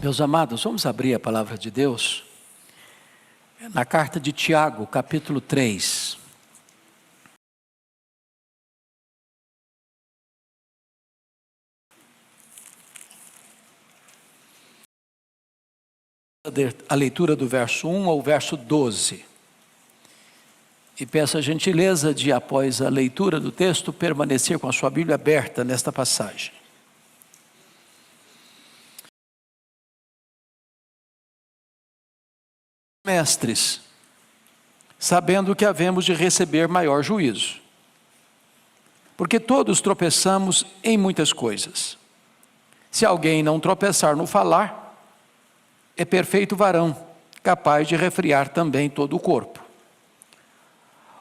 Meus amados, vamos abrir a palavra de Deus na carta de Tiago, capítulo 3. A leitura do verso 1 ao verso 12. E peço a gentileza de, após a leitura do texto, permanecer com a sua Bíblia aberta nesta passagem. Mestres, sabendo que havemos de receber maior juízo, porque todos tropeçamos em muitas coisas. Se alguém não tropeçar no falar, é perfeito varão, capaz de refrear também todo o corpo.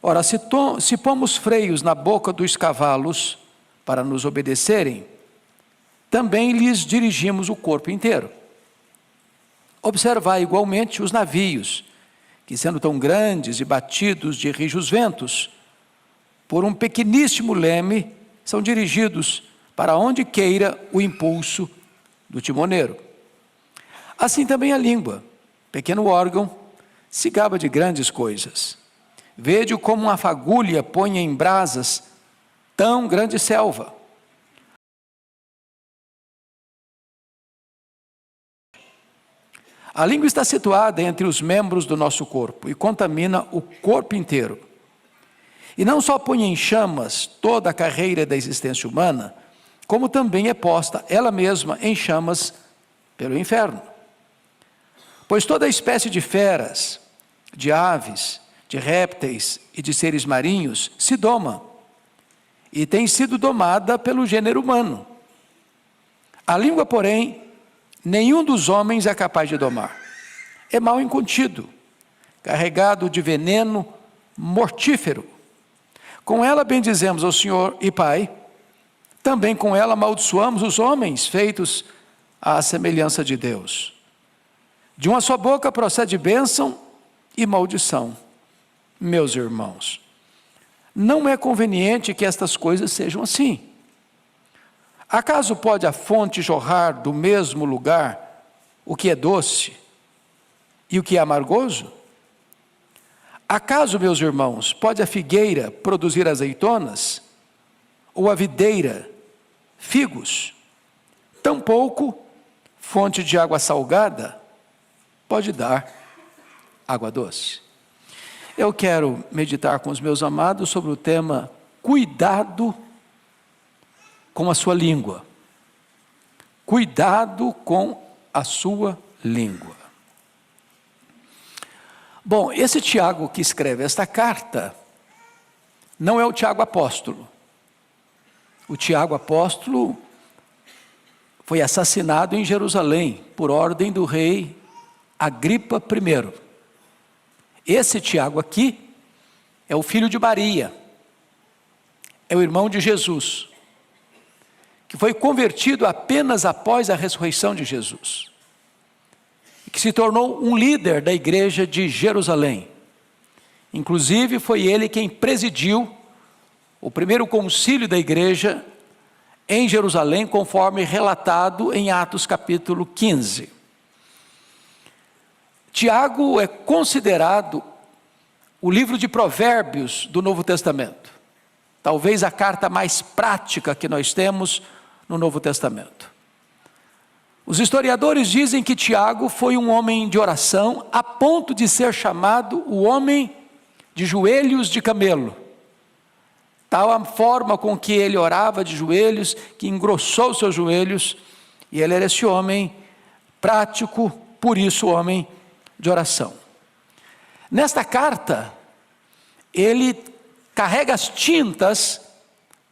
Ora, se pomos freios na boca dos cavalos para nos obedecerem, também lhes dirigimos o corpo inteiro. Observai igualmente os navios, que sendo tão grandes e batidos de rijos ventos, por um pequeníssimo leme, são dirigidos para onde queira o impulso do timoneiro. Assim também a língua, pequeno órgão, se gaba de grandes coisas. Vede como uma fagulha põe em brasas tão grande selva. A língua está situada entre os membros do nosso corpo e contamina o corpo inteiro. E não só põe em chamas toda a carreira da existência humana, como também é posta ela mesma em chamas pelo inferno. Pois toda espécie de feras, de aves, de répteis e de seres marinhos se doma, e tem sido domada pelo gênero humano. A língua, porém, nenhum dos homens é capaz de domar. É mal incontido, carregado de veneno mortífero. Com ela bendizemos ao Senhor e Pai, também com ela amaldiçoamos os homens feitos à semelhança de Deus. De uma só boca procede bênção e maldição. Meus irmãos, não é conveniente que estas coisas sejam assim. Acaso pode a fonte jorrar do mesmo lugar o que é doce e o que é amargoso? Acaso, meus irmãos, pode a figueira produzir azeitonas ou a videira figos? Tampouco fonte de água salgada pode dar água doce. Eu quero meditar com os meus amados sobre o tema cuidado com a sua língua. Cuidado com a sua língua. Bom, esse Tiago que escreve esta carta não é o Tiago apóstolo. O Tiago apóstolo foi assassinado em Jerusalém por ordem do rei Agripa I. Esse Tiago aqui é o filho de Maria, é o irmão de Jesus, que foi convertido apenas após a ressurreição de Jesus, e que se tornou um líder da igreja de Jerusalém. Inclusive foi ele quem presidiu o primeiro concílio da igreja em Jerusalém, conforme relatado em Atos capítulo 15. Tiago é considerado o livro de Provérbios do Novo Testamento. Talvez a carta mais prática que nós temos no Novo Testamento. Os historiadores dizem que Tiago foi um homem de oração a ponto de ser chamado o homem de joelhos de camelo. Tal a forma com que ele orava de joelhos, que engrossou seus joelhos, e ele era esse homem prático, por isso homem de oração. Nesta carta, ele carrega as tintas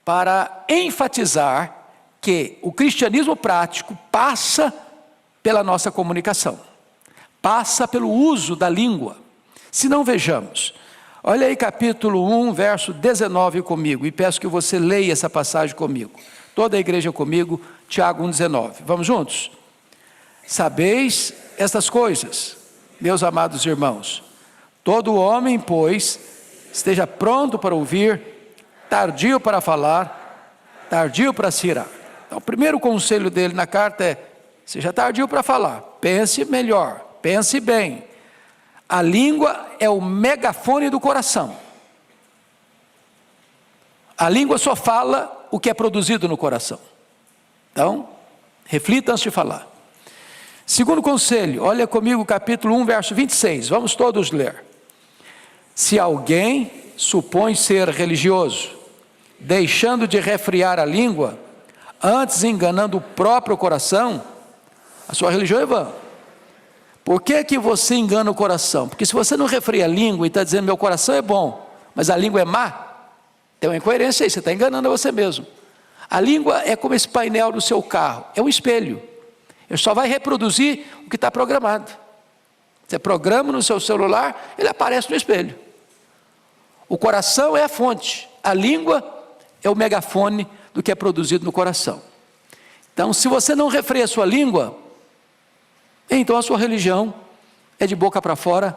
para enfatizar que o cristianismo prático passa pela nossa comunicação, passa pelo uso da língua. Se não, vejamos, olha aí capítulo 1, verso 19 comigo, e peço que você leia essa passagem comigo, toda a igreja comigo, Tiago 1,19, vamos juntos? Sabeis estas coisas, meus amados irmãos, todo homem, pois, esteja pronto para ouvir, tardio para falar, tardio para se irar. Então, o primeiro conselho dele na carta é: seja tardio para falar, pense melhor, pense bem. A língua é o megafone do coração. A língua só fala o que é produzido no coração. Então, reflita antes de falar. Segundo conselho, olha comigo capítulo 1, verso 26. Vamos todos ler. Se alguém supõe ser religioso, deixando de refrear a língua, antes enganando o próprio coração, a sua religião é vã. Por que que você engana o coração? Porque se você não refreia a língua e está dizendo meu coração é bom, mas a língua é má, tem uma incoerência aí, você está enganando a você mesmo. A língua é como esse painel do seu carro, é um espelho. Ele só vai reproduzir o que está programado. Você programa no seu celular, ele aparece no espelho. O coração é a fonte, a língua é o megafone do que é produzido no coração. Então, se você não refreia a sua língua, então a sua religião é de boca para fora,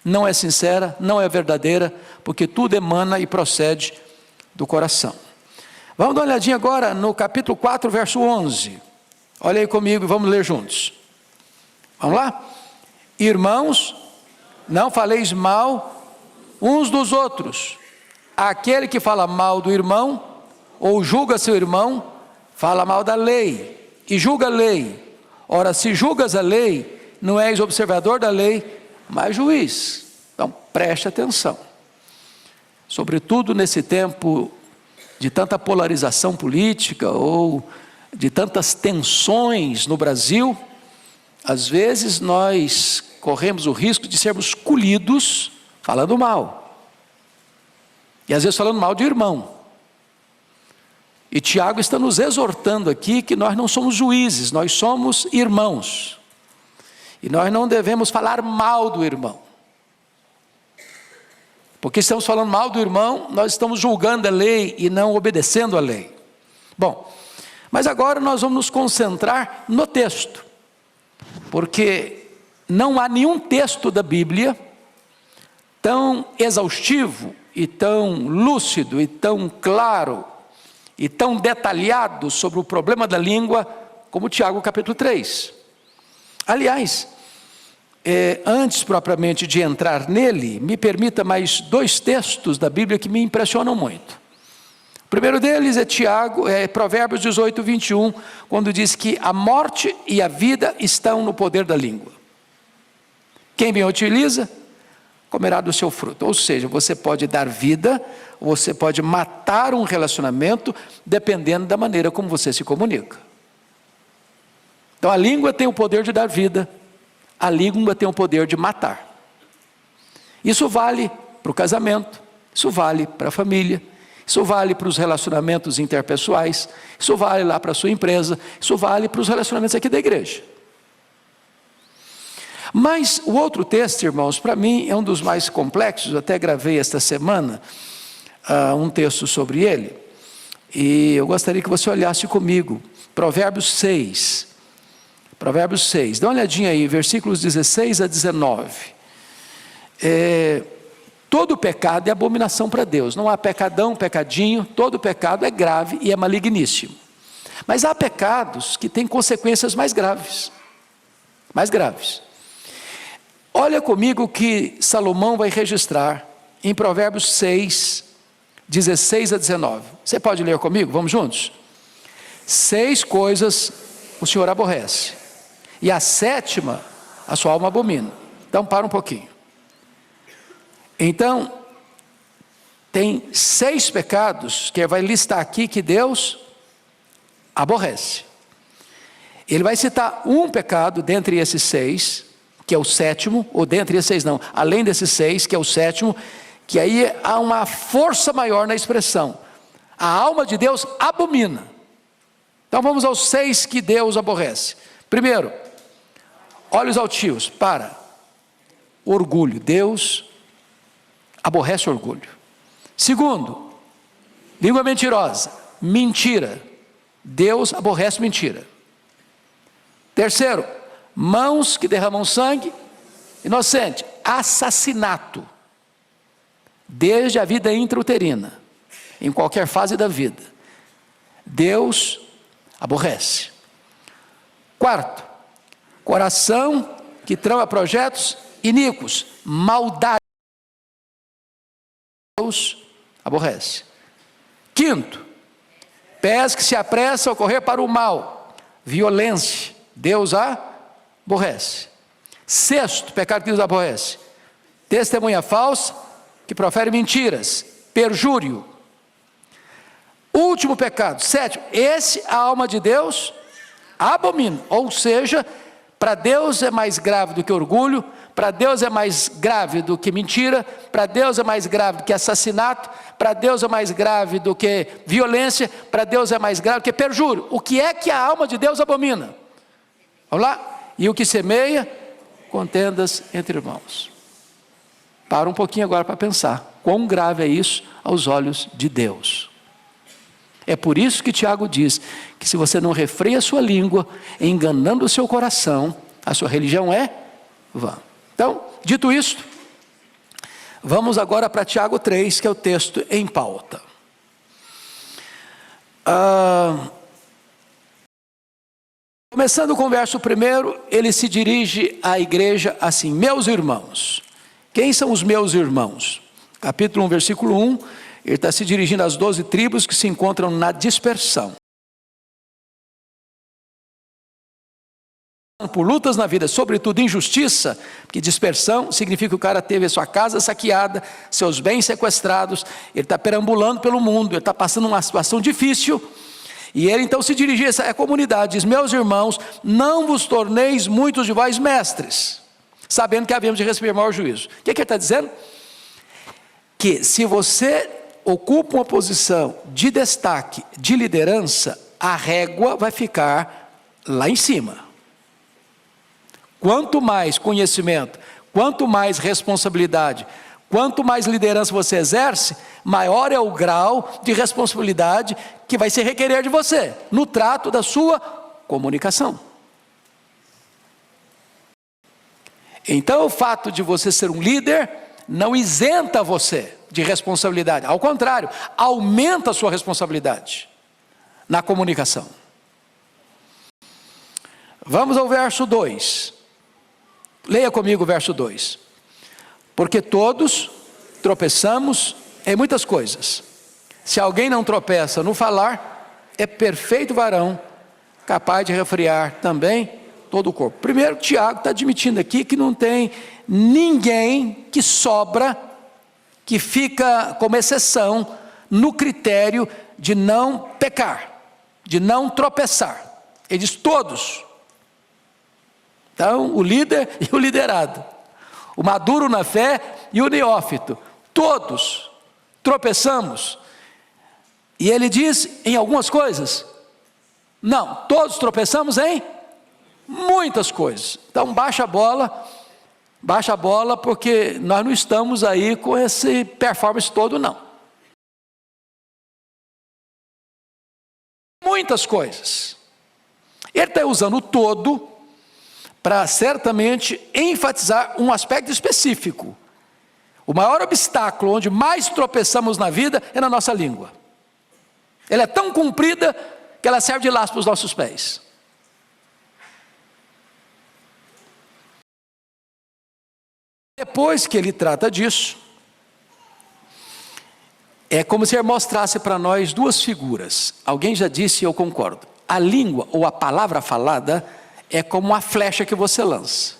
não é sincera, não é verdadeira, porque tudo emana e procede do coração. Vamos dar uma olhadinha agora no capítulo 4, verso 11. Olha aí comigo e vamos ler juntos. Vamos lá? Irmãos, não faleis mal uns dos outros. Aquele que fala mal do irmão, ou julga seu irmão, fala mal da lei, e julga a lei. Ora, se julgas a lei, não és observador da lei, mas juiz. Então, preste atenção. Sobretudo nesse tempo de tanta polarização política, ou de tantas tensões no Brasil, às vezes nós corremos o risco de sermos colhidos falando mal. E às vezes falando mal de irmão. E Tiago está nos exortando aqui que nós não somos juízes, nós somos irmãos. E nós não devemos falar mal do irmão. Porque estamos falando mal do irmão, nós estamos julgando a lei e não obedecendo a lei. Bom, mas agora nós vamos nos concentrar no texto. Porque não há nenhum texto da Bíblia tão exaustivo e tão lúcido e tão claro e tão detalhado sobre o problema da língua como Tiago capítulo 3. Aliás, antes propriamente de entrar nele, me permita mais 2 textos da Bíblia que me impressionam muito. O primeiro deles é Provérbios 18, 21, quando diz que a morte e a vida estão no poder da língua. Quem bem utiliza, comerá do seu fruto. Ou seja, você pode dar vida, você pode matar um relacionamento, dependendo da maneira como você se comunica. Então a língua tem o poder de dar vida, a língua tem o poder de matar. Isso vale para o casamento, isso vale para a família, isso vale para os relacionamentos interpessoais, isso vale lá para a sua empresa, isso vale para os relacionamentos aqui da igreja. Mas o outro texto, irmãos, para mim é um dos mais complexos, eu até gravei esta semana um texto sobre ele, e eu gostaria que você olhasse comigo, Provérbios 6, dá uma olhadinha aí, versículos 16 a 19, todo pecado é abominação para Deus, não há pecadão, pecadinho, todo pecado é grave e é maligníssimo, mas há pecados que têm consequências mais graves, olha comigo o que Salomão vai registrar em Provérbios 6, 16 a 19, você pode ler comigo? Vamos juntos? 6 coisas o Senhor aborrece, e a 7ª a sua alma abomina. Então para um pouquinho. Então tem 6 pecados que ele vai listar aqui que Deus aborrece. Ele vai citar um pecado dentre esses 6, que é o 7º, ou dentre esses 6 não, além desses 6, que é o 7º, que aí há uma força maior na expressão. A alma de Deus abomina. Então vamos aos 6 que Deus aborrece. Primeiro, olhos altivos, orgulho. Deus aborrece orgulho. Segundo, língua mentirosa, mentira. Deus aborrece mentira. Terceiro, mãos que derramam sangue, inocente, assassinato. Desde a vida intrauterina, em qualquer fase da vida, Deus aborrece. Quarto, Coração que trama projetos iníquos, maldade, Deus aborrece. Quinto, pés que se apressam a correr para o mal, violência, Deus aborrece. Sexto, pecado que Deus aborrece, testemunha falsa que profere mentiras, perjúrio. Último pecado, sétimo, esse a alma de Deus abomina, ou seja, para Deus é mais grave do que orgulho, para Deus é mais grave do que mentira, para Deus é mais grave do que assassinato, para Deus é mais grave do que violência, para Deus é mais grave do que perjúrio. O que é que a alma de Deus abomina? Vamos lá? E o que semeia, contendas entre irmãos. Para um pouquinho agora para pensar, quão grave é isso aos olhos de Deus. É por isso que Tiago diz que se você não refreia a sua língua, enganando o seu coração, a sua religião é vã. Então, dito isto, vamos agora para Tiago 3, que é o texto em pauta. Começando com o verso 1, ele se dirige à igreja assim: meus irmãos. Quem são os meus irmãos? Capítulo 1, versículo 1, ele está se dirigindo às 12 tribos que se encontram na dispersão. Por lutas na vida, sobretudo injustiça, porque dispersão significa que o cara teve a sua casa saqueada, seus bens sequestrados, ele está perambulando pelo mundo, ele está passando uma situação difícil, e ele então se dirige a essa comunidade, diz: meus irmãos, não vos torneis muitos de vós mestres, sabendo que havíamos de receber maior juízo. O que ele está dizendo? Que se você ocupa uma posição de destaque, de liderança, a régua vai ficar lá em cima. Quanto mais conhecimento, quanto mais responsabilidade, quanto mais liderança você exerce, maior é o grau de responsabilidade que vai se requerer de você, no trato da sua comunicação. Então o fato de você ser um líder não isenta você de responsabilidade, ao contrário, aumenta a sua responsabilidade na comunicação. Vamos ao verso 2. Leia comigo o verso 2. Porque todos tropeçamos em muitas coisas. Se alguém não tropeça no falar, é perfeito varão, capaz de refrear também todo o corpo. Primeiro, Tiago está admitindo aqui que não tem ninguém que sobra, que fica como exceção no critério de não pecar, de não tropeçar. Ele diz todos. Então, o líder e o liderado, o maduro na fé e o neófito, todos tropeçamos. E ele diz em algumas coisas? Não, todos tropeçamos em muitas coisas. Então, baixa a bola, porque nós não estamos aí com esse performance todo, não. Muitas coisas. Ele está usando o todo para certamente enfatizar um aspecto específico. O maior obstáculo onde mais tropeçamos na vida é na nossa língua. Ela é tão comprida que ela serve de laço para os nossos pés. Depois que ele trata disso, é como se ele mostrasse para nós duas figuras. Alguém já disse e eu concordo. A língua ou a palavra falada é como uma flecha que você lança.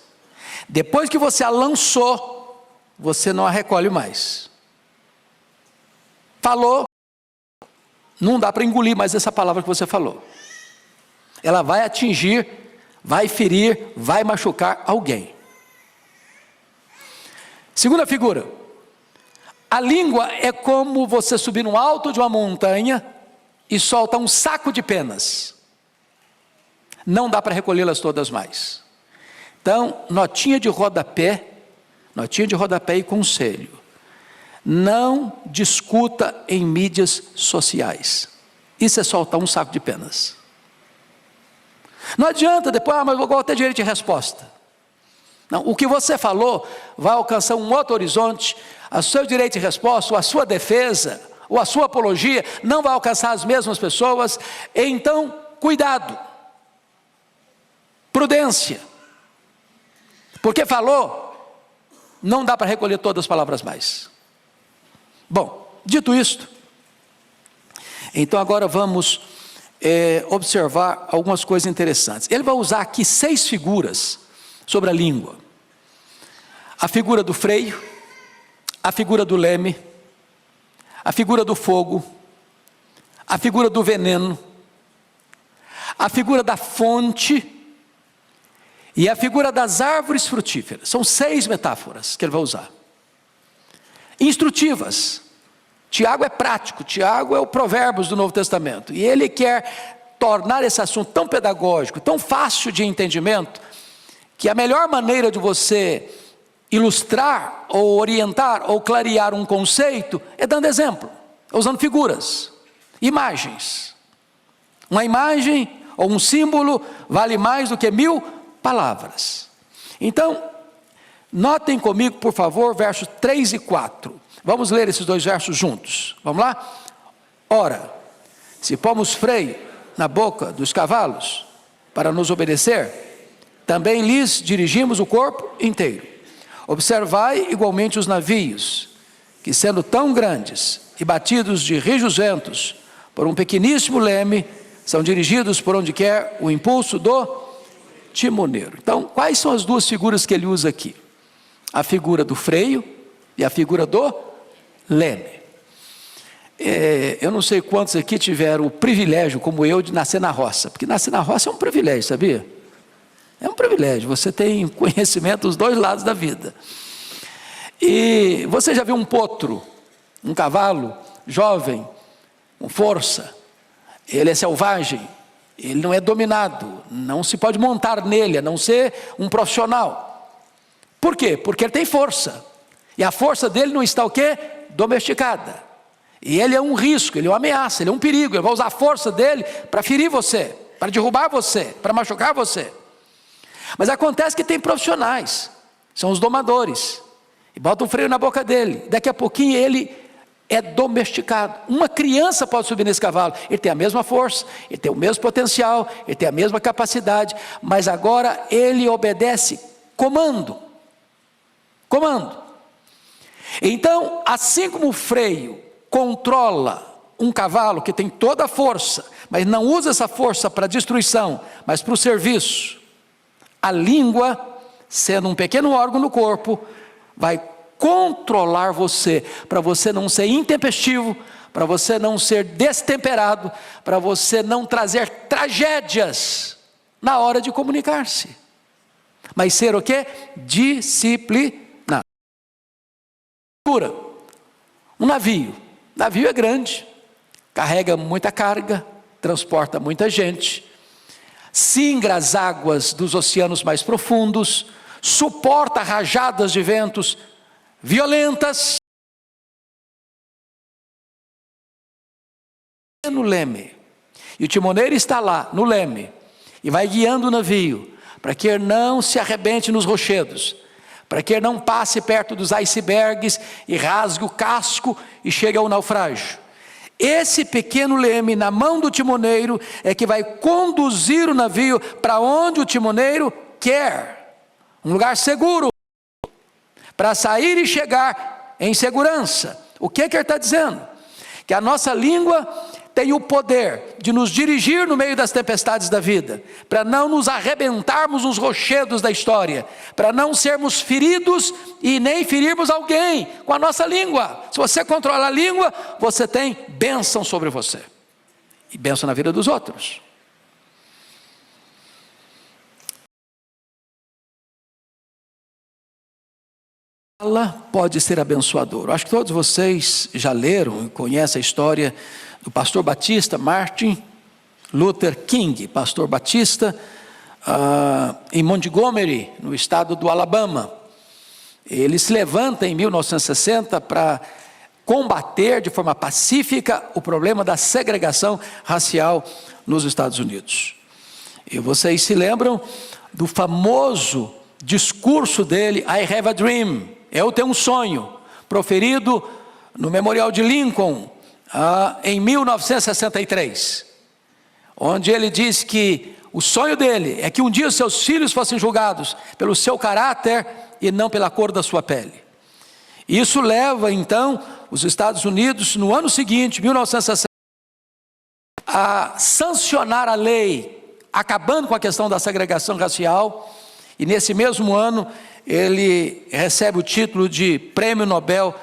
Depois que você a lançou, você não a recolhe mais. Falou, não dá para engolir mais essa palavra que você falou. Ela vai atingir, vai ferir, vai machucar alguém. Segunda figura. A língua é como você subir no alto de uma montanha e solta um saco de penas. Não dá para recolhê-las todas mais. Então, notinha de rodapé e conselho. Não discuta em mídias sociais. Isso é soltar um saco de penas. Não adianta depois, mas vou ter direito de resposta. Não, o que você falou vai alcançar um outro horizonte, o seu direito de resposta, ou a sua defesa, ou a sua apologia, não vai alcançar as mesmas pessoas. Então, cuidado. Prudência. Porque falou, não dá para recolher todas as palavras mais. Bom, dito isto, então agora vamos observar algumas coisas interessantes. Ele vai usar aqui 6 figuras sobre a língua. A figura do freio, a figura do leme, a figura do fogo, a figura do veneno, a figura da fonte e a figura das árvores frutíferas. São 6 metáforas que ele vai usar. Instrutivas. Tiago é prático, Tiago é o Provérbios do Novo Testamento. E ele quer tornar esse assunto tão pedagógico, tão fácil de entendimento, que a melhor maneira de você ilustrar, ou orientar, ou clarear um conceito, é dando exemplo, usando figuras, imagens. Uma imagem ou um símbolo vale mais do que 1000 palavras. Então, notem comigo, por favor, versos 3 e 4. Vamos ler esses 2 versos juntos. Vamos lá? Ora, se pomos freio na boca dos cavalos para nos obedecer, também lhes dirigimos o corpo inteiro. Observai igualmente os navios, que sendo tão grandes e batidos de rijos ventos por um pequeníssimo leme, são dirigidos por onde quer o impulso do timoneiro. Então, quais são as 2 figuras que ele usa aqui? A figura do freio e a figura do leme. Eu não sei quantos aqui tiveram o privilégio, como eu, de nascer na roça, porque nascer na roça é um privilégio, sabia? É um privilégio, você tem conhecimento dos 2 lados da vida. E você já viu um potro, um cavalo jovem, com força? Ele é selvagem, ele não é dominado, não se pode montar nele, a não ser um profissional. Por quê? Porque ele tem força, e a força dele não está o quê? Domesticada. E ele é um risco, ele é uma ameaça, ele é um perigo, ele vai usar a força dele para ferir você, para derrubar você, para machucar você. Mas acontece que tem profissionais, são os domadores, e botam um freio na boca dele, daqui a pouquinho ele é domesticado. Uma criança pode subir nesse cavalo, ele tem a mesma força, ele tem o mesmo potencial, ele tem a mesma capacidade, mas agora ele obedece comando. Então, assim como o freio controla um cavalo que tem toda a força, mas não usa essa força para destruição, mas para o serviço, a língua, sendo um pequeno órgão no corpo, vai controlar você, para você não ser intempestivo, para você não ser destemperado, para você não trazer tragédias na hora de comunicar-se, mas ser o quê? Disciplinado. Um navio é grande, carrega muita carga, transporta muita gente, singra as águas dos oceanos mais profundos, suporta rajadas de ventos violentas. No leme, e o timoneiro está lá no leme, e vai guiando o navio, para que ele não se arrebente nos rochedos, para que ele não passe perto dos icebergs, e rasgue o casco, e chegue ao naufrágio. Esse pequeno leme na mão do timoneiro é que vai conduzir o navio para onde o timoneiro quer, um lugar seguro, para sair e chegar em segurança. O que ele está dizendo? Que a nossa língua tem o poder de nos dirigir no meio das tempestades da vida, para não nos arrebentarmos nos rochedos da história, para não sermos feridos e nem ferirmos alguém com a nossa língua. Se você controla a língua, você tem bênção sobre você, e bênção na vida dos outros. Fala pode ser abençoador. Eu acho que todos vocês já leram e conhecem a história do pastor batista Martin Luther King, pastor batista, em Montgomery, no estado do Alabama. Ele se levanta em 1960 para combater de forma pacífica o problema da segregação racial nos Estados Unidos. E vocês se lembram do famoso discurso dele, I have a dream, eu tenho um sonho, proferido no Memorial de Lincoln, em 1963, onde ele diz que O sonho dele é que um dia os seus filhos fossem julgados pelo seu caráter e não pela cor da sua pele. Isso leva, então, os Estados Unidos, no ano seguinte, 1960, a sancionar a lei, acabando com a questão da segregação racial, e nesse mesmo ano ele recebe o título de Prêmio Nobel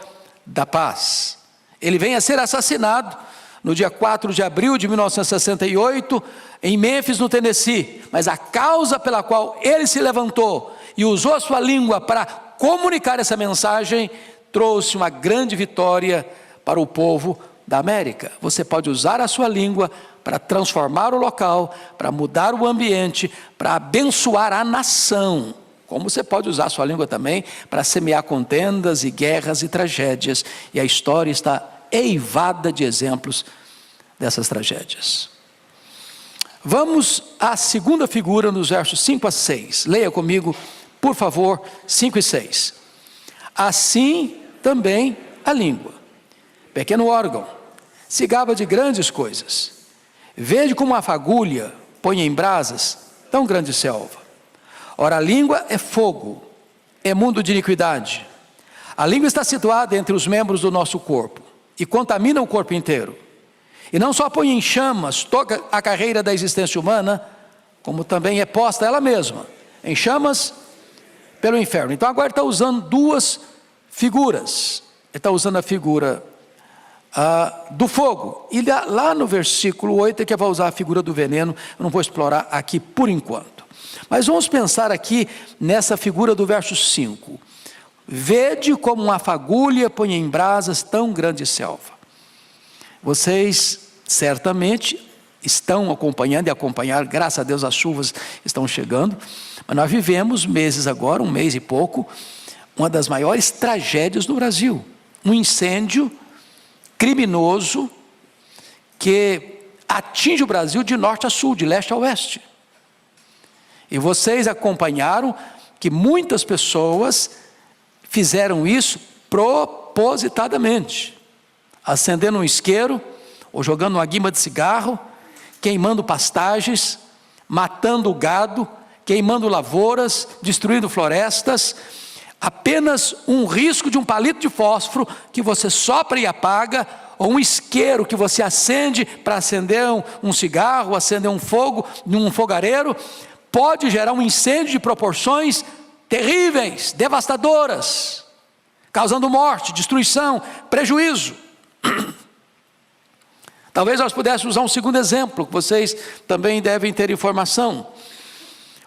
da Paz. Ele vem a ser assassinado no dia 4 de abril de 1968, em Memphis, no Tennessee. Mas a causa pela qual ele se levantou e usou a sua língua para comunicar essa mensagem, trouxe uma grande vitória para o povo da América. Você pode usar a sua língua para transformar o local, para mudar o ambiente, para abençoar a nação. Como você pode usar a sua língua também para semear contendas e guerras e tragédias. E a história está eivada de exemplos dessas tragédias. Vamos à segunda figura nos versos 5 a 6. Leia comigo, por favor, 5 e 6. Assim também a língua, pequeno órgão, se gaba de grandes coisas. Vede como uma fagulha põe em brasas tão grande selva. Ora, a língua é fogo, é mundo de iniquidade. A língua está situada entre os membros do nosso corpo e contamina o corpo inteiro. E não só põe em chamas toda a carreira da existência humana, como também é posta ela mesma em chamas pelo inferno. Então agora ele está usando duas figuras. Ele está usando a figura do fogo. E lá no versículo 8 é que vai usar a figura do veneno. Eu não vou explorar aqui por enquanto. Mas vamos pensar aqui nessa figura do verso 5. Vede como uma fagulha põe em brasas tão grande selva. Vocês certamente estão acompanhando e acompanhar, graças a Deus as chuvas estão chegando, mas nós vivemos meses agora, um mês e pouco, uma das maiores tragédias do Brasil. Um incêndio criminoso que atinge o Brasil de norte a sul, de leste a oeste. E vocês acompanharam que muitas pessoas fizeram isso propositadamente, acendendo um isqueiro, ou jogando uma guimba de cigarro, queimando pastagens, matando o gado, queimando lavouras, destruindo florestas. Apenas um risco de um palito de fósforo que você sopra e apaga, ou um isqueiro que você acende para acender um cigarro, acender um fogo num fogareiro, pode gerar um incêndio de proporções terríveis, devastadoras, causando morte, destruição, prejuízo. Talvez nós pudéssemos usar um segundo exemplo, que vocês também devem ter informação.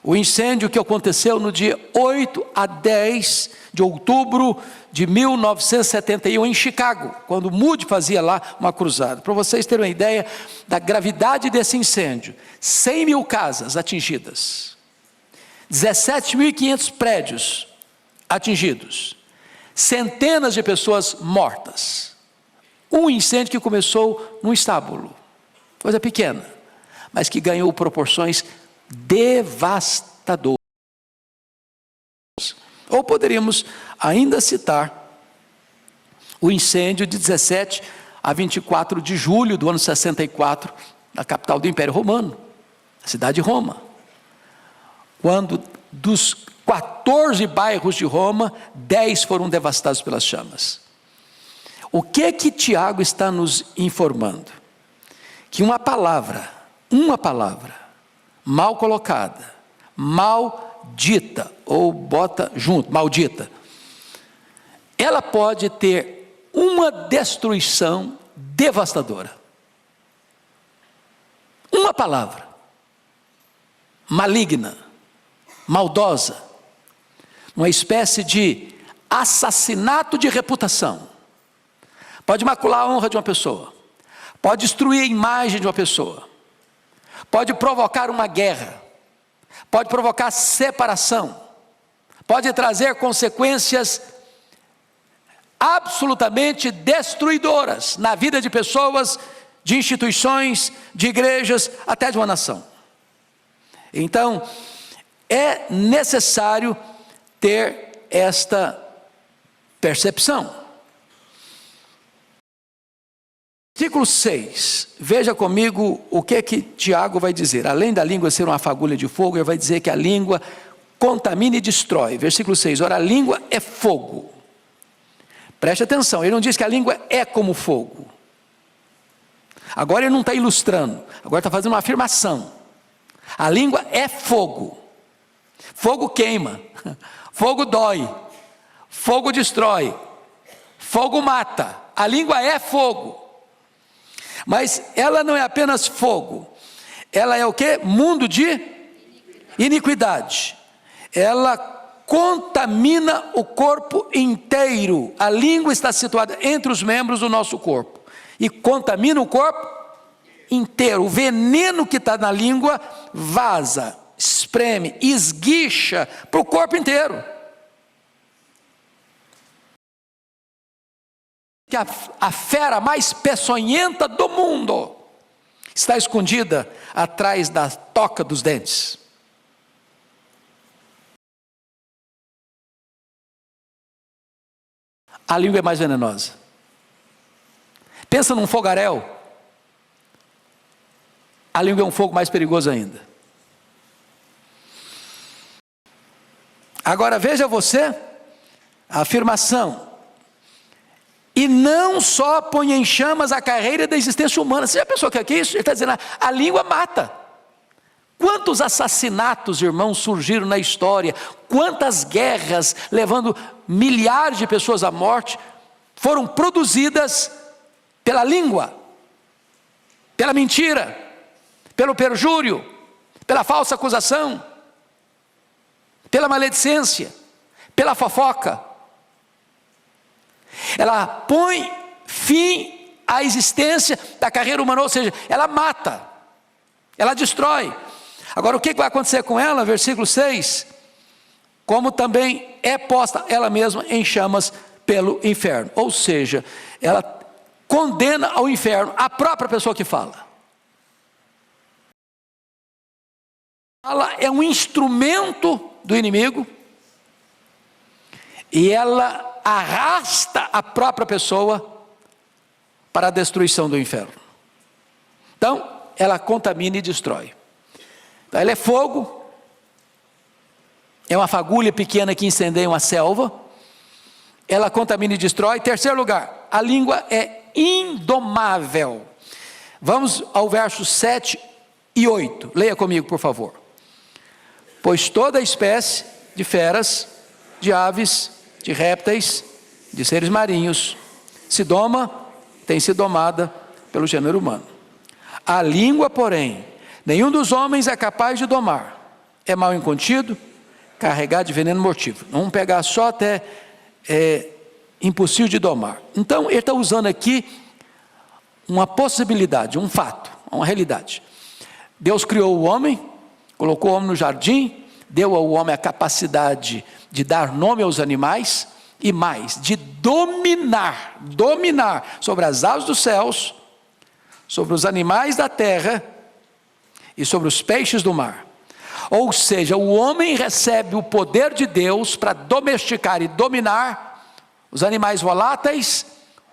O incêndio que aconteceu no dia 8 a 10 de outubro de 1971 em Chicago, quando Moody fazia lá uma cruzada. Para vocês terem uma ideia da gravidade desse incêndio, 100 mil casas atingidas, 17.500 prédios atingidos, centenas de pessoas mortas. Um incêndio que começou num estábulo, coisa pequena, mas que ganhou proporções devastadoras. Ou poderíamos ainda citar o incêndio de 17 a 24 de julho do ano 64, na capital do Império Romano, a cidade de Roma, quando dos 14 bairros de Roma, 10 foram devastados pelas chamas. O que Tiago está nos informando? Que uma palavra mal colocada, mal dita, ou bota junto, maldita, ela pode ter uma destruição devastadora. Uma palavra maligna, maldosa, uma espécie de assassinato de reputação. Pode macular a honra de uma pessoa, pode destruir a imagem de uma pessoa, pode provocar uma guerra, pode provocar separação, pode trazer consequências absolutamente destruidoras na vida de pessoas, de instituições, de igrejas, até de uma nação. Então, é necessário ter esta percepção. Versículo 6, veja comigo o que Tiago vai dizer. Além da língua ser uma fagulha de fogo, ele vai dizer que a língua contamina e destrói. Versículo 6, ora, a língua é fogo. Preste atenção, ele não diz que a língua é como fogo. Agora ele não está ilustrando, agora está fazendo uma afirmação. A língua é fogo. Fogo queima, fogo dói, fogo destrói, fogo mata. A língua é fogo. Mas ela não é apenas fogo, ela é o quê? Mundo de iniquidade. Ela contamina o corpo inteiro. A língua está situada entre os membros do nosso corpo e contamina o corpo inteiro. O veneno que está na língua vaza, espreme, esguicha para o corpo inteiro. Que a fera mais peçonhenta do mundo está escondida atrás da toca dos dentes. A língua é mais venenosa. Pensa num fogaréu. A língua é um fogo mais perigoso ainda. Agora veja você a afirmação. E não só põe em chamas a carreira da existência humana. Você já pensou que é isso? Ele está dizendo, a língua mata. Quantos assassinatos, irmãos, surgiram na história? Quantas guerras, levando milhares de pessoas à morte, foram produzidas pela língua, pela mentira, pelo perjúrio, pela falsa acusação, pela maledicência, pela fofoca. Ela põe fim à existência da carreira humana, ou seja, ela mata, ela destrói. Agora o que vai acontecer com ela? Versículo 6, como também é posta ela mesma em chamas pelo inferno, ou seja, ela condena ao inferno a própria pessoa que fala. Ela é um instrumento do inimigo, e ela arrasta a própria pessoa para a destruição do inferno. Então, ela contamina e destrói. Então, ela é fogo, é uma fagulha pequena que incendeia uma selva, ela contamina e destrói. Terceiro lugar, a língua é indomável. Vamos ao verso 7 e 8, leia comigo por favor. Pois toda espécie de feras, de aves, de répteis, de seres marinhos, se doma, tem sido domada pelo gênero humano. A língua, porém, nenhum dos homens é capaz de domar. É mal incontido, carregado de veneno mortífero. Vamos pegar só até impossível de domar. Então, ele está usando aqui uma possibilidade, um fato, uma realidade. Deus criou o homem, colocou o homem no jardim, deu ao homem a capacidade de dar nome aos animais e mais, de dominar sobre as aves dos céus, sobre os animais da terra e sobre os peixes do mar. Ou seja, o homem recebe o poder de Deus para domesticar e dominar os animais voláteis,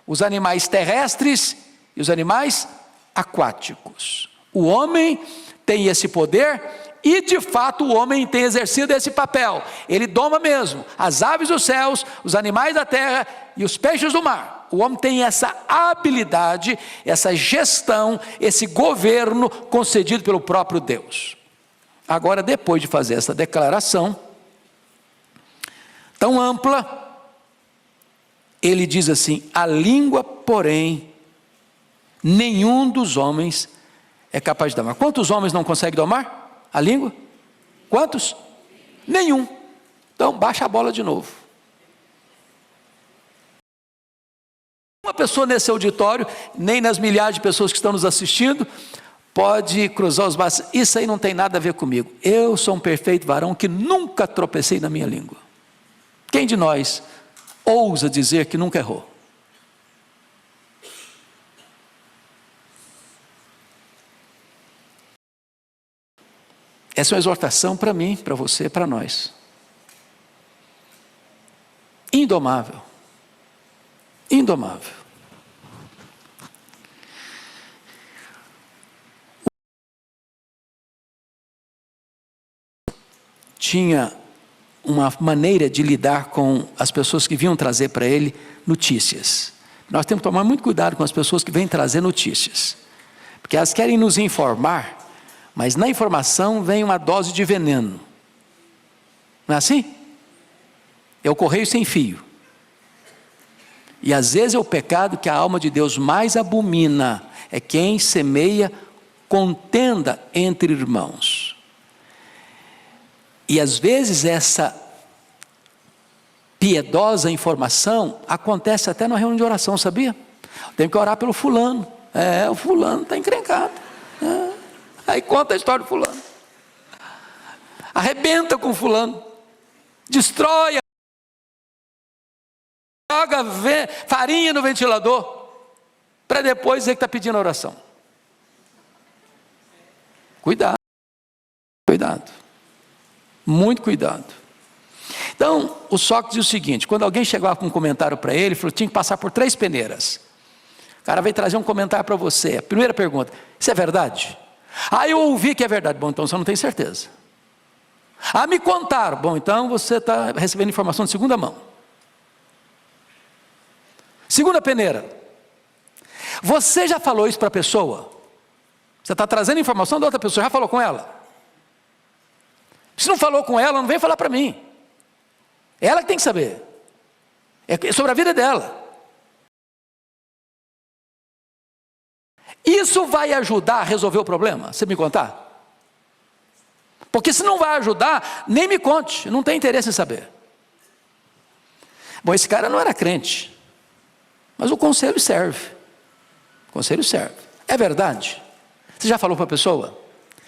os animais terrestres e os animais aquáticos. O homem tem esse poder e de fato o homem tem exercido esse papel. Ele doma mesmo as aves dos céus, os animais da terra e os peixes do mar. O homem tem essa habilidade, essa gestão, esse governo concedido pelo próprio Deus. Agora, depois de fazer essa declaração tão ampla, ele diz assim: a língua, porém, nenhum dos homens é capaz de domar. Quantos homens não conseguem domar a língua? Quantos? Nenhum. Então, baixa a bola de novo. Uma pessoa nesse auditório, nem nas milhares de pessoas que estão nos assistindo, pode cruzar os braços. Isso aí não tem nada a ver comigo. Eu sou um perfeito varão que nunca tropecei na minha língua. Quem de nós ousa dizer que nunca errou? Essa é uma exortação para mim, para você, para nós. Indomável. Indomável. tinha uma maneira de lidar com as pessoas que vinham trazer para ele notícias. Nós temos que tomar muito cuidado com as pessoas que vêm trazer notícias, porque elas querem nos informar, mas na informação vem uma dose de veneno. Não é assim? É o correio sem fio. E às vezes é o pecado que a alma de Deus mais abomina, é quem semeia contenda entre irmãos. E às vezes essa piedosa informação acontece até na reunião de oração, sabia? Tem que orar pelo fulano. O fulano está encrencado. Aí conta a história do fulano. Arrebenta com o fulano. Destrói. Joga farinha no ventilador. Para depois dizer que está pedindo oração. Cuidado. Cuidado. Muito cuidado. Então, o Sócrates diz o seguinte: quando alguém chegava com um comentário para ele, falou que tinha que passar por 3 peneiras. O cara veio trazer um comentário para você. A primeira pergunta: isso é verdade? Eu ouvi que é verdade. Bom, então você não tem certeza. Me contaram. Bom, então você está recebendo informação de segunda mão. Segunda peneira: você já falou isso para a pessoa? Você está trazendo informação da outra pessoa, já falou com ela? Se não falou com ela, não vem falar para mim. Ela que tem que saber. É sobre a vida dela. Isso vai ajudar a resolver o problema? Você me contar? Porque se não vai ajudar, nem me conte. Não tem interesse em saber. Bom, esse cara não era crente. Mas o conselho serve. O conselho serve. É verdade? Você já falou para a pessoa?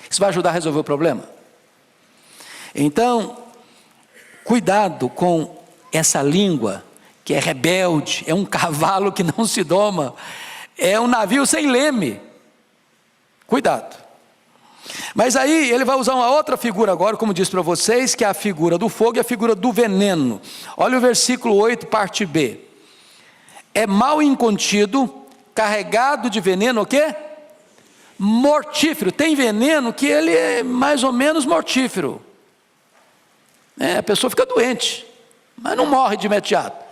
Isso vai ajudar a resolver o problema? Então, cuidado com essa língua que é rebelde, é um cavalo que não se doma, é um navio sem leme. Cuidado. Mas aí ele vai usar uma outra figura agora, como disse para vocês, que é a figura do fogo e a figura do veneno. Olha o versículo 8, parte B. É mal incontido, carregado de veneno, o quê? Mortífero. Tem veneno que ele é mais ou menos mortífero. A pessoa fica doente, mas não morre de imediato.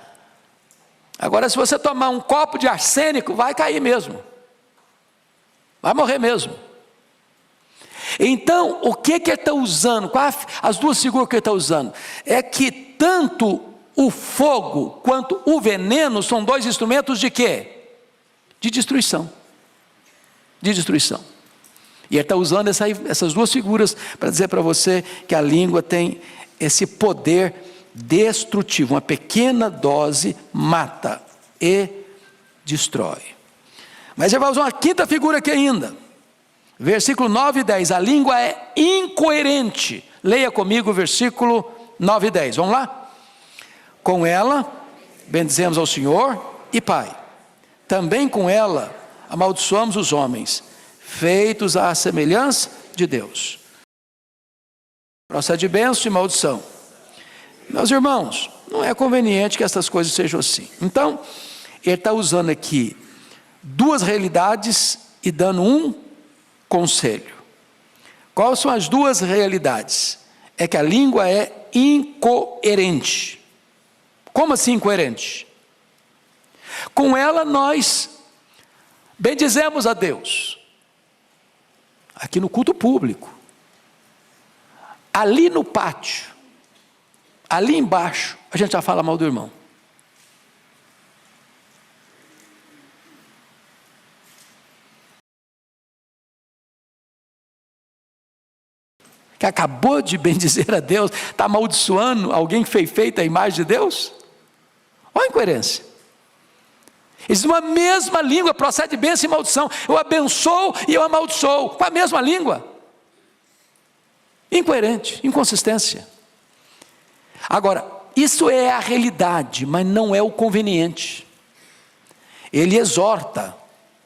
Agora, se você tomar um copo de arsênico, vai cair mesmo. Vai morrer mesmo. Então, o que ele está usando? As duas figuras que ele está usando? É que tanto o fogo quanto o veneno são 2 instrumentos de quê? De destruição. De destruição. E ele está usando essas 2 figuras para dizer para você que a língua tem esse poder destrutivo. Uma pequena dose mata e destrói. Mas ele vai usar uma 5ª figura aqui ainda. Versículo 9 e 10. A língua é incoerente. Leia comigo o versículo 9 e 10. Vamos lá? Com ela bendizemos ao Senhor e Pai. Também com ela amaldiçoamos os homens, feitos à semelhança de Deus. Procede bênção e maldição. Meus irmãos, não é conveniente que essas coisas sejam assim. Então, ele está usando aqui 2 realidades e dando um conselho. Quais são as 2 realidades? É que a língua é incoerente. Como assim incoerente? Com ela nós bendizemos a Deus. Aqui no culto público. Ali no pátio, ali embaixo, a gente já fala mal do irmão. Que acabou de bendizer a Deus, está amaldiçoando alguém que foi feito à imagem de Deus? Olha a incoerência. Existe uma mesma língua, procede bênção e maldição. Eu abençoo e eu amaldiçoo, com a mesma língua. Incoerente, inconsistência. Agora, isso é a realidade, mas não é o conveniente. Ele exorta.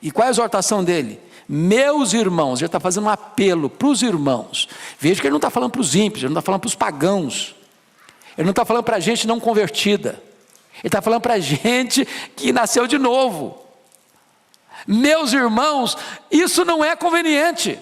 E qual é a exortação dele? Meus irmãos, ele está fazendo um apelo para os irmãos. Veja que ele não está falando para os ímpios, ele não está falando para os pagãos. Ele não está falando para a gente não convertida. Ele está falando para a gente que nasceu de novo. Meus irmãos, isso não é conveniente.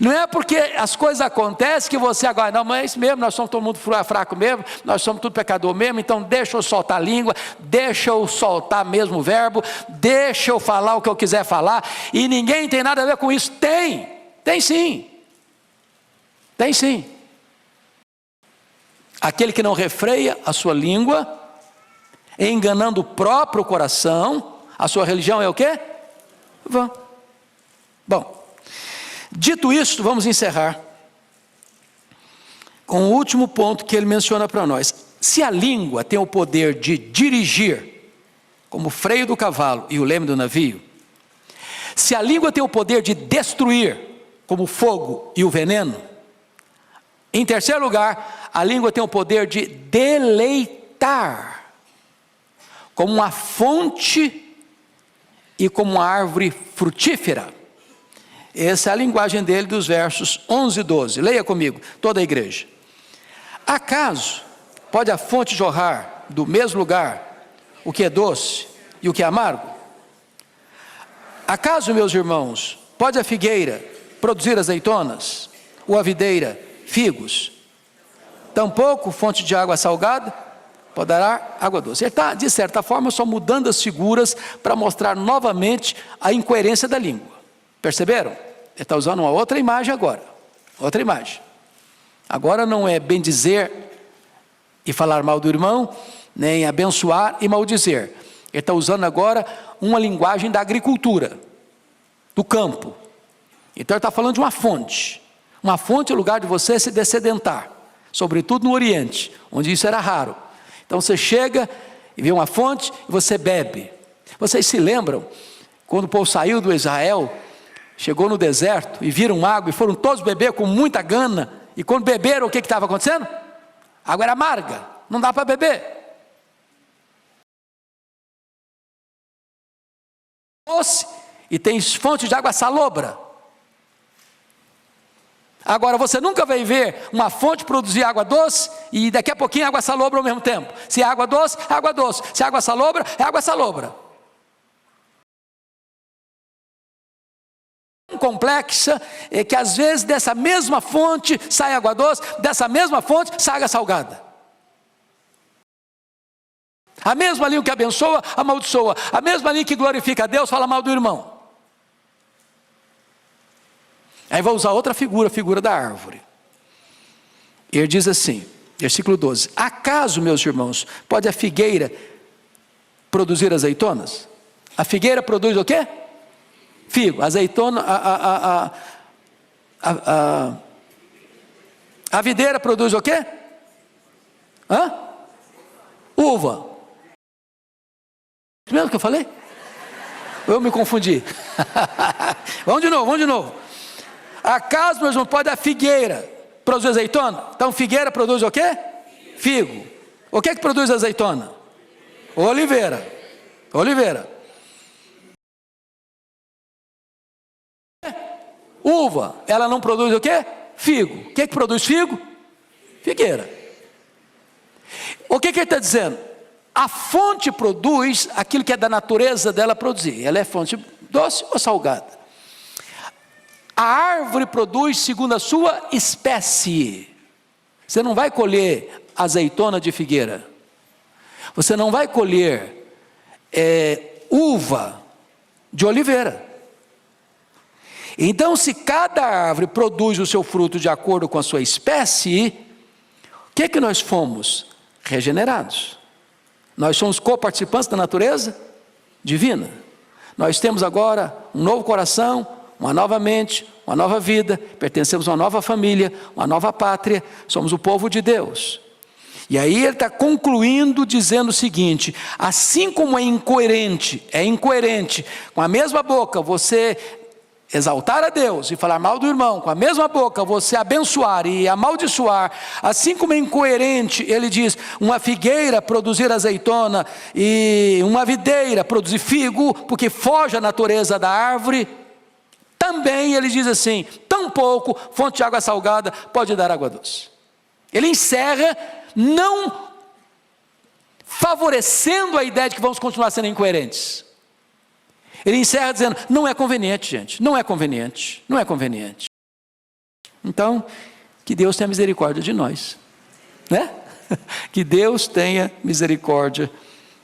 Não é porque as coisas acontecem que você agora, não, mas é isso mesmo, nós somos todo mundo fraco mesmo, nós somos tudo pecador mesmo, então deixa eu soltar a língua, deixa eu soltar mesmo o verbo, deixa eu falar o que eu quiser falar, e ninguém tem nada a ver com isso. Tem sim. Tem sim. Aquele que não refreia a sua língua, enganando o próprio coração, a sua religião é o quê? Vã. Bom, dito isso, vamos encerrar com o último ponto que ele menciona para nós. Se a língua tem o poder de dirigir, como o freio do cavalo e o leme do navio, se a língua tem o poder de destruir, como o fogo e o veneno, em terceiro lugar, a língua tem o poder de deleitar, como uma fonte e como uma árvore frutífera. Essa é a linguagem dele dos versos 11 e 12. Leia comigo, toda a igreja. Acaso pode a fonte jorrar do mesmo lugar o que é doce e o que é amargo? Acaso, meus irmãos, pode a figueira produzir azeitonas, ou a videira figos? Tampouco fonte de água salgada poderá água doce. Ele está, de certa forma, só mudando as figuras para mostrar novamente a incoerência da língua. Perceberam? Ele está usando uma outra imagem agora. Outra imagem. Agora não é bem dizer e falar mal do irmão, nem abençoar e maldizer. Ele está usando agora uma linguagem da agricultura, do campo. Então ele está falando de uma fonte. Uma fonte é o lugar de você se dessedentar, sobretudo no Oriente, onde isso era raro. Então você chega e vê uma fonte e você bebe. Vocês se lembram, quando o povo saiu do Israel, chegou no deserto e viram água e foram todos beber com muita gana, e quando beberam, o que estava acontecendo? A água era amarga, não dá para beber. Doce, e tem fonte de água salobra. Agora, você nunca vai ver uma fonte produzir água doce e daqui a pouquinho água salobra ao mesmo tempo. Se é água doce, é água doce. Se é água salobra, é água salobra. Complexa é que às vezes dessa mesma fonte sai água doce, dessa mesma fonte sai água salgada. A mesma língua que abençoa, amaldiçoa. A mesma língua que glorifica a Deus, fala mal do irmão. Aí vou usar outra figura, a figura da árvore. Ele diz assim, versículo 12: acaso, meus irmãos, pode a figueira produzir azeitonas? A figueira produz o quê? Figo. Azeitona, a videira produz o quê? Uva. Mesmo que eu falei? Eu me confundi. Vamos de novo. Acaso, meus irmãos, pode a figueira produzir azeitona? Então figueira produz o quê? Figo. O que produz azeitona? Oliveira. Uva, ela não produz o quê? Figo. O que produz figo? Figueira. O que ele está dizendo? A fonte produz aquilo que é da natureza dela produzir. Ela é fonte doce ou salgada? A árvore produz segundo a sua espécie. Você não vai colher azeitona de figueira. Você não vai colher uva de oliveira. Então, se cada árvore produz o seu fruto de acordo com a sua espécie, o que nós fomos? Regenerados. Nós somos coparticipantes da natureza divina. Nós temos agora um novo coração, uma nova mente, uma nova vida, pertencemos a uma nova família, uma nova pátria, somos o povo de Deus. E aí ele está concluindo dizendo o seguinte: assim como é incoerente com a mesma boca você exaltar a Deus e falar mal do irmão, com a mesma boca você abençoar e amaldiçoar, assim como é incoerente, ele diz, uma figueira produzir azeitona e uma videira produzir figo, porque foge à natureza da árvore, também ele diz assim, tampouco fonte de água salgada pode dar água doce. Ele encerra não favorecendo a ideia de que vamos continuar sendo incoerentes. Ele encerra dizendo, não é conveniente, gente, não é conveniente. Então, que Deus tenha misericórdia de nós, né? Que Deus tenha misericórdia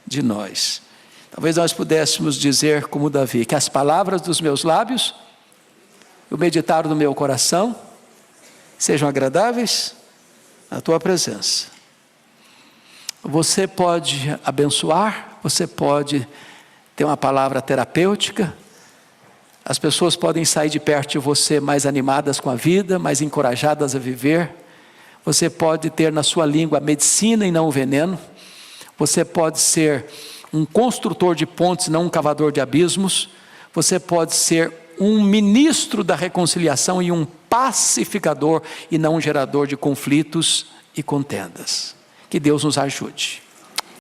de nós. Talvez nós pudéssemos dizer como Davi, que as palavras dos meus lábios, o meditar do meu coração, sejam agradáveis à tua presença. Você pode abençoar, você pode ter uma palavra terapêutica, as pessoas podem sair de perto de você mais animadas com a vida, mais encorajadas a viver. Você pode ter na sua língua a medicina e não o veneno. Você pode ser um construtor de pontes, não um cavador de abismos. Você pode ser um ministro da reconciliação e um pacificador e não um gerador de conflitos e contendas. Que Deus nos ajude.